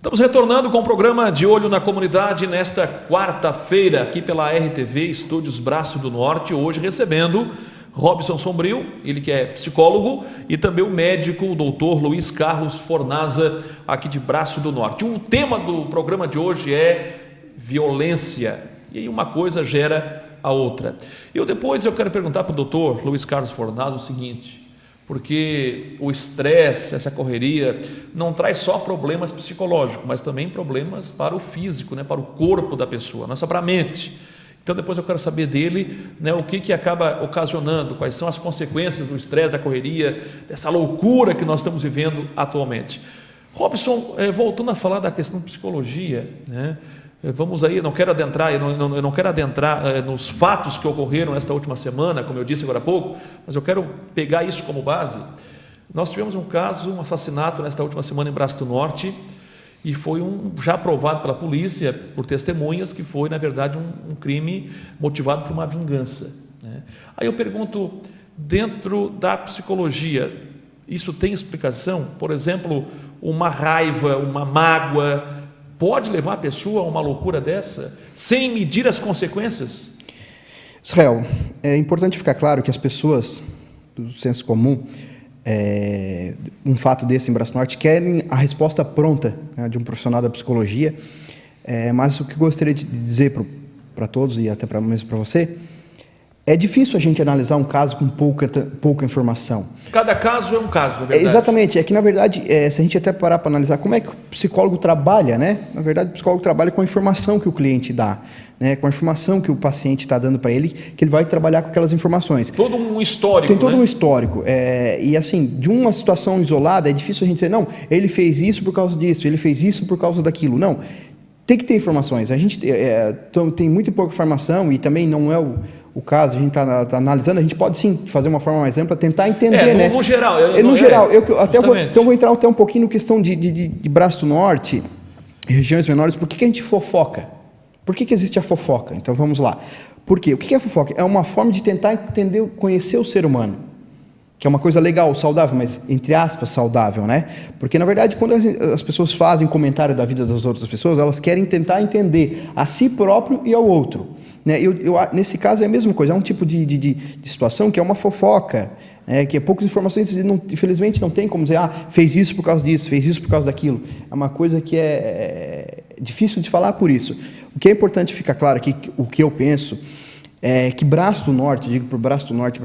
Estamos retornando com o programa De Olho na Comunidade nesta quarta-feira, aqui pela RTV Estúdios Braço do Norte, hoje recebendo Robson Sombrio, ele que é psicólogo, e também o médico, o doutor Luiz Carlos Fornaza, aqui de Braço do Norte. O tema do programa de hoje é violência, e aí uma coisa gera a outra. Depois eu quero perguntar para o doutor Luiz Carlos Fornaza o seguinte, porque o estresse, essa correria, não traz só problemas psicológicos, mas também problemas para o físico, para o corpo da pessoa, não é só para a mente. Então depois eu quero saber dele, o que acaba ocasionando, quais são as consequências do estresse, da correria, dessa loucura que nós estamos vivendo atualmente. Robson, voltando a falar da questão de psicologia, vamos aí, eu não quero adentrar nos fatos que ocorreram nesta última semana, como eu disse agora há pouco, mas eu quero pegar isso como base. Nós tivemos um assassinato nesta última semana em Braço do Norte, e foi já provado pela polícia, por testemunhas, que foi, na verdade, um crime motivado por uma vingança. Aí eu pergunto, dentro da psicologia, isso tem explicação? Por exemplo, uma raiva, uma mágoa, pode levar a pessoa a uma loucura dessa, sem medir as consequências? Israel, é importante ficar claro que as pessoas do senso comum, um fato desse em Braço Norte, querem a resposta pronta, de um profissional da psicologia, mas o que eu gostaria de dizer para todos e até mesmo para você, é difícil a gente analisar um caso com pouca informação. Cada caso é um caso, na verdade. Exatamente, é que na verdade, se a gente até parar para analisar como é que o psicólogo trabalha, Na verdade, o psicólogo trabalha com a informação que o cliente dá, com a informação que o paciente está dando para ele, que ele vai trabalhar com aquelas informações. Todo um histórico, Tem todo um histórico. E assim, de uma situação isolada, é difícil a gente dizer, não, ele fez isso por causa disso, ele fez isso por causa daquilo. Não, tem que ter informações. A gente tem muito pouca informação e também não é o caso, a gente está analisando, a gente pode sim fazer uma forma mais ampla, tentar entender, No geral. Então vou entrar até um pouquinho na questão de Braço do Norte, regiões menores, por que a gente fofoca? Por que existe a fofoca? Então vamos lá. Por quê? O que é a fofoca? É uma forma de tentar entender, conhecer o ser humano, que é uma coisa legal, saudável, mas entre aspas saudável, Porque na verdade quando as pessoas fazem comentário da vida das outras pessoas, elas querem tentar entender a si próprio e ao outro. Nesse caso é a mesma coisa, é um tipo de situação que é uma fofoca, que é poucas informações, infelizmente não tem como dizer, fez isso por causa disso, fez isso por causa daquilo. É uma coisa que é difícil de falar por isso. O que é importante ficar claro aqui, o que eu penso, é que Braço do Norte, digo por Braço do Norte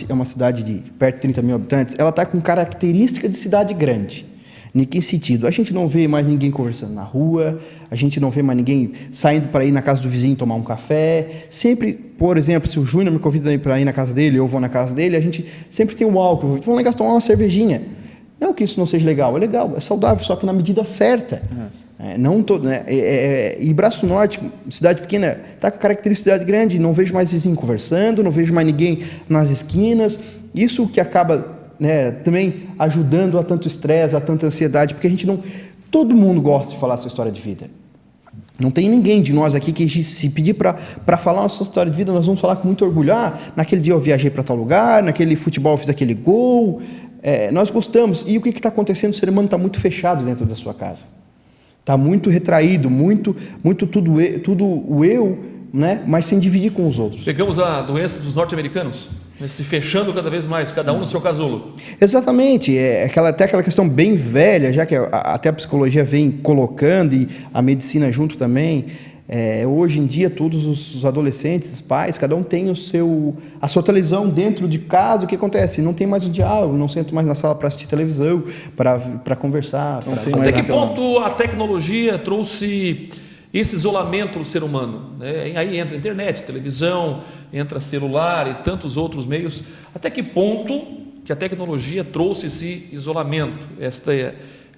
é uma cidade de perto de 30 mil habitantes, ela está com característica de cidade grande. Em que sentido? A gente não vê mais ninguém conversando na rua, a gente não vê mais ninguém saindo para ir na casa do vizinho tomar um café. Sempre, por exemplo, se o Júnior me convida para ir na casa dele, eu vou na casa dele, a gente sempre tem um álcool, vamos lá tomar uma cervejinha. Não que isso não seja legal, é saudável, só que na medida certa. E Braço do Norte, cidade pequena, está com característica de cidade grande, não vejo mais vizinho conversando, não vejo mais ninguém nas esquinas, isso que acaba também ajudando a tanto estresse, a tanta ansiedade, porque todo mundo gosta de falar a sua história de vida. Não tem ninguém de nós aqui que se pedir para falar a nossa história de vida, nós vamos falar com muito orgulho. Naquele dia eu viajei para tal lugar, naquele futebol eu fiz aquele gol. Nós gostamos. E o que está acontecendo? O ser humano está muito fechado dentro da sua casa. Está muito retraído, muito tudo o eu, mas sem dividir com os outros. Pegamos a doença dos norte-americanos, se fechando cada vez mais, cada um no seu casulo. Exatamente, até aquela questão bem velha, já que até a psicologia vem colocando e a medicina junto também. Hoje em dia todos os adolescentes, os pais, cada um tem a sua televisão dentro de casa. O que acontece? Não tem mais o diálogo, não sento mais na sala para assistir televisão, para conversar. Até que ponto a tecnologia trouxe esse isolamento do ser humano? Aí entra internet, televisão, entra celular e tantos outros meios. Até que ponto que a tecnologia trouxe esse isolamento,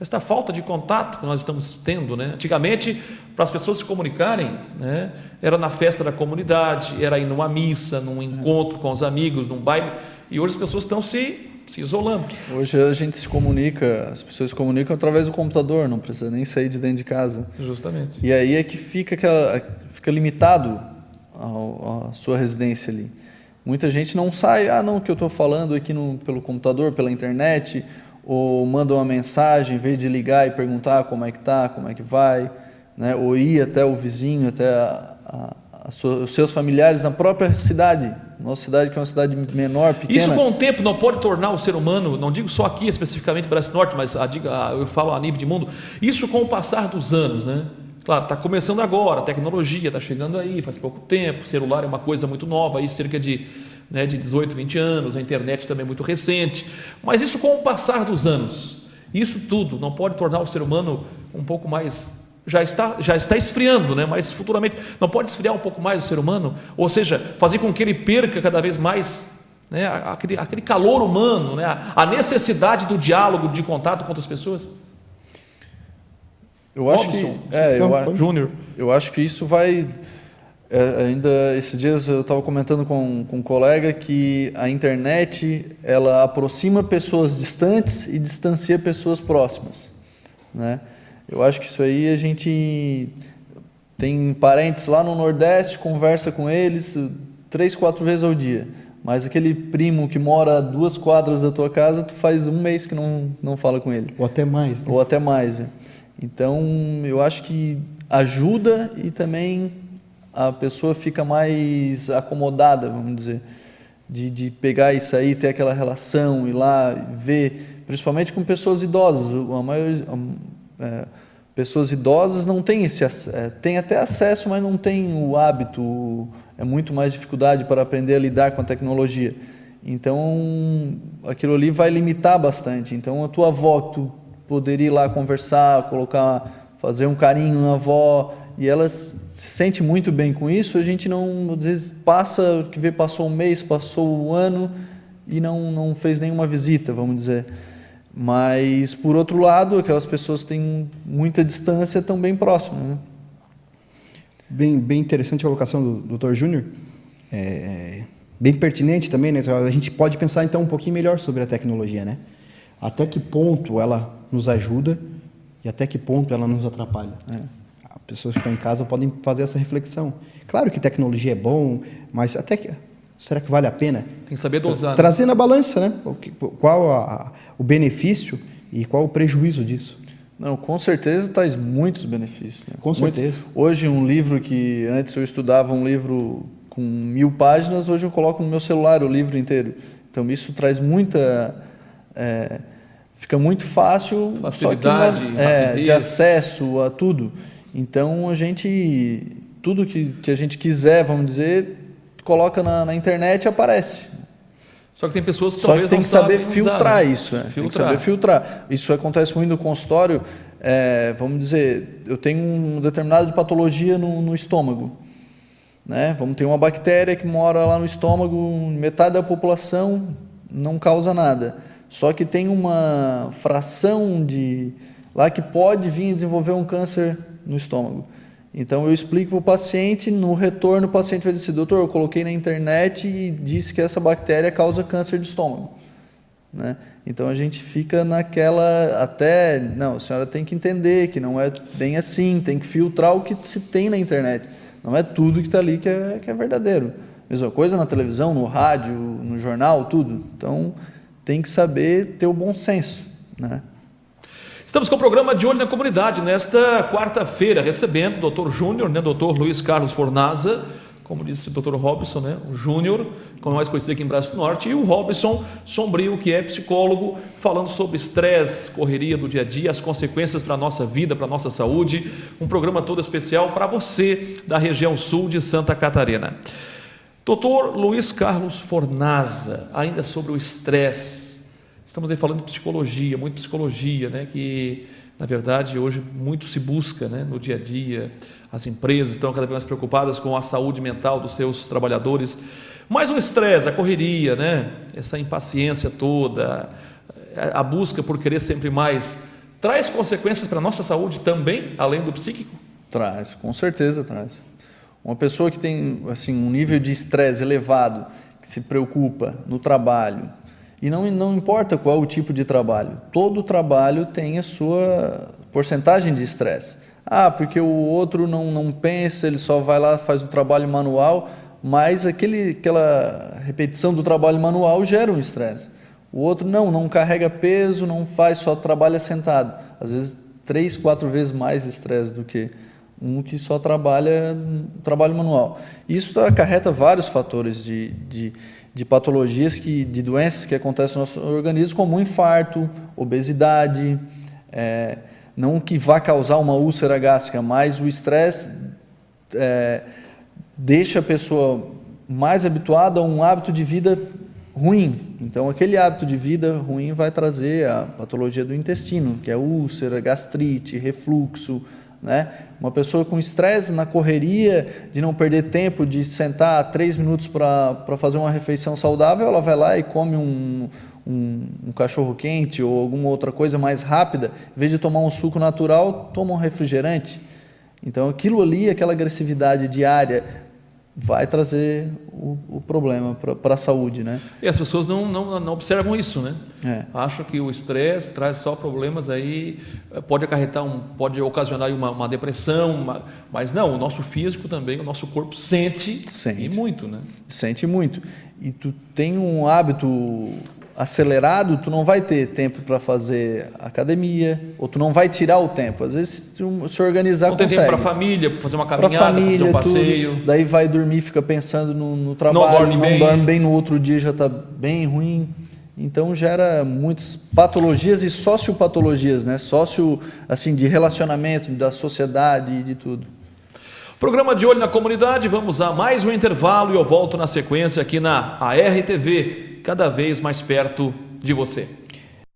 esta falta de contato que nós estamos tendo, Antigamente, para as pessoas se comunicarem, era na festa da comunidade, era ir numa missa, num encontro com os amigos, num baile, e hoje as pessoas estão se isolando. Hoje a gente se comunica, as pessoas se comunicam através do computador, não precisa nem sair de dentro de casa. Justamente. E aí é que fica limitado a sua residência ali. Muita gente não sai, que eu estou falando aqui pelo computador, pela internet, ou manda uma mensagem, em vez de ligar e perguntar como é que tá, como é que vai, né? Ou ir até o vizinho, até os seus familiares na própria cidade. Nossa cidade, que é uma cidade menor, pequena. Isso com o tempo não pode tornar o ser humano, não digo só aqui especificamente Braço Norte, mas eu falo a nível de mundo, isso com o passar dos anos, né? Claro, está começando agora, a tecnologia está chegando aí, faz pouco tempo, o celular é uma coisa muito nova, aí cerca de 18, 20 anos, a internet também é muito recente, mas isso com o passar dos anos, isso tudo não pode tornar o ser humano um pouco mais... Já está esfriando, né? Mas futuramente não pode esfriar um pouco mais o ser humano, ou seja, fazer com que ele perca cada vez mais, né, aquele calor humano, né, a necessidade do diálogo, de contato com outras pessoas. Eu acho Júnior. Eu acho que isso vai... ainda esses dias eu estava comentando com um colega que a internet ela aproxima pessoas distantes e distancia pessoas próximas, né? Eu acho que isso aí a gente tem parentes lá no Nordeste, conversa com eles 3, 4 vezes ao dia, mas aquele primo que mora a 2 quadras da tua casa, tu faz 1 mês que não fala com ele. Ou até mais. Né? Ou até mais, né? Então, eu acho que ajuda e também a pessoa fica mais acomodada, vamos dizer, de pegar isso aí, ter aquela relação, ir lá, ver, principalmente com pessoas idosas. A maioria... pessoas idosas não têm tem até acesso, mas não tem o hábito, é muito mais dificuldade para aprender a lidar com a tecnologia. Então, aquilo ali vai limitar bastante. Então, a tua avó, tu poderia ir lá conversar, fazer um carinho na avó, e ela se sente muito bem com isso. A gente não, às vezes, passou 1 mês, passou 1 ano e não fez nenhuma visita, vamos dizer. Mas, por outro lado, aquelas pessoas que têm muita distância estão bem próximas, né? Bem interessante a colocação do Dr. Júnior. Bem pertinente também, né? A gente pode pensar, então, um pouquinho melhor sobre a tecnologia, né? Até que ponto ela nos ajuda e até que ponto ela nos atrapalha. As pessoas que estão em casa podem fazer essa reflexão. Claro que tecnologia é bom, mas será que vale a pena? Tem que saber dosar. Trazer na balança, né? Qual o benefício e qual o prejuízo disso? Não, com certeza traz muitos benefícios. Né? Com certeza. Hoje, um livro que antes eu estudava, um livro com 1000 páginas, hoje eu coloco no meu celular o livro inteiro. Então, isso traz fica muito fácil, facilidade, de acesso a tudo. Então, tudo que a gente quiser, vamos dizer, coloca na internet e aparece. Só que tem pessoas que Só talvez que tem não que saber sabem filtrar usar, né? isso. Tem que saber filtrar. Isso acontece muito no consultório. Vamos dizer, eu tenho um determinado de patologia no estômago. Né? Vamos ter uma bactéria que mora lá no estômago, metade da população não causa nada. Só que tem uma fração lá que pode vir a desenvolver um câncer no estômago. Então, eu explico para o paciente, no retorno o paciente vai dizer, doutor, eu coloquei na internet e disse que essa bactéria causa câncer de estômago. Né? Então, a gente fica naquela não, a senhora tem que entender que não é bem assim, tem que filtrar o que se tem na internet. Não é tudo que está ali que é verdadeiro. Mesma coisa na televisão, no rádio, no jornal, tudo. Então, tem que saber ter o bom senso, né? Estamos com o programa De Olho na Comunidade, nesta quarta-feira, recebendo o Dr. Júnior, né, Dr. Luiz Carlos Fornaza, como disse o Dr. Robson, né, o Júnior, como mais conhecido aqui em Braço Norte, e o Robson Sombrio, que é psicólogo, falando sobre estresse, correria do dia a dia, as consequências para a nossa vida, para a nossa saúde, um programa todo especial para você da região sul de Santa Catarina. Dr. Luiz Carlos Fornaza, ainda sobre o estresse. Estamos aí falando de psicologia, muito psicologia, né? Que, na verdade, hoje muito se busca, né? No dia a dia. As empresas estão cada vez mais preocupadas com a saúde mental dos seus trabalhadores. Mas o estresse, a correria, né? Essa impaciência toda, a busca por querer sempre mais, traz consequências para a nossa saúde também, além do psíquico? Traz, com certeza traz. Uma pessoa que tem assim, um nível de estresse elevado, que se preocupa no trabalho, e não importa qual o tipo de trabalho, todo trabalho tem a sua porcentagem de estresse. Porque o outro não pensa, ele só vai lá, faz o trabalho manual, mas aquela repetição do trabalho manual gera um estresse. O outro não carrega peso, não faz, só trabalha sentado. Às vezes 3, 4 vezes mais estresse do que um que só trabalha trabalho manual. Isso acarreta vários fatores de patologias, de doenças que acontecem no nosso organismo, como infarto, obesidade, não que vá causar uma úlcera gástrica, mas o estresse deixa a pessoa mais habituada a um hábito de vida ruim. Então, aquele hábito de vida ruim vai trazer a patologia do intestino, que é úlcera, gastrite, refluxo, né? Uma pessoa com estresse na correria, de não perder tempo, de sentar 3 minutos para fazer uma refeição saudável, ela vai lá e come um cachorro quente ou alguma outra coisa mais rápida, em vez de tomar um suco natural, toma um refrigerante. Então, aquilo ali, aquela agressividade diária, vai trazer o problema para a saúde, né? E as pessoas não observam isso, né? Acham que o estresse traz só problemas, aí pode acarretar, pode ocasionar uma depressão, mas não, o nosso físico também, o nosso corpo sente. E muito, né? Sente muito. E tu tem um hábito acelerado, tu não vai ter tempo para fazer academia, ou tu não vai tirar o tempo. Às vezes, se organizar, não tem tempo para a família, para fazer uma caminhada, fazer um passeio. Daí vai dormir, fica pensando no trabalho, não dorme bem, no outro dia já está bem ruim. Então, gera muitas patologias e sociopatologias, né? Assim, de relacionamento, da sociedade e de tudo. Programa De Olho na Comunidade, vamos a mais um intervalo e eu volto na sequência aqui na ARTV, cada vez mais perto de você.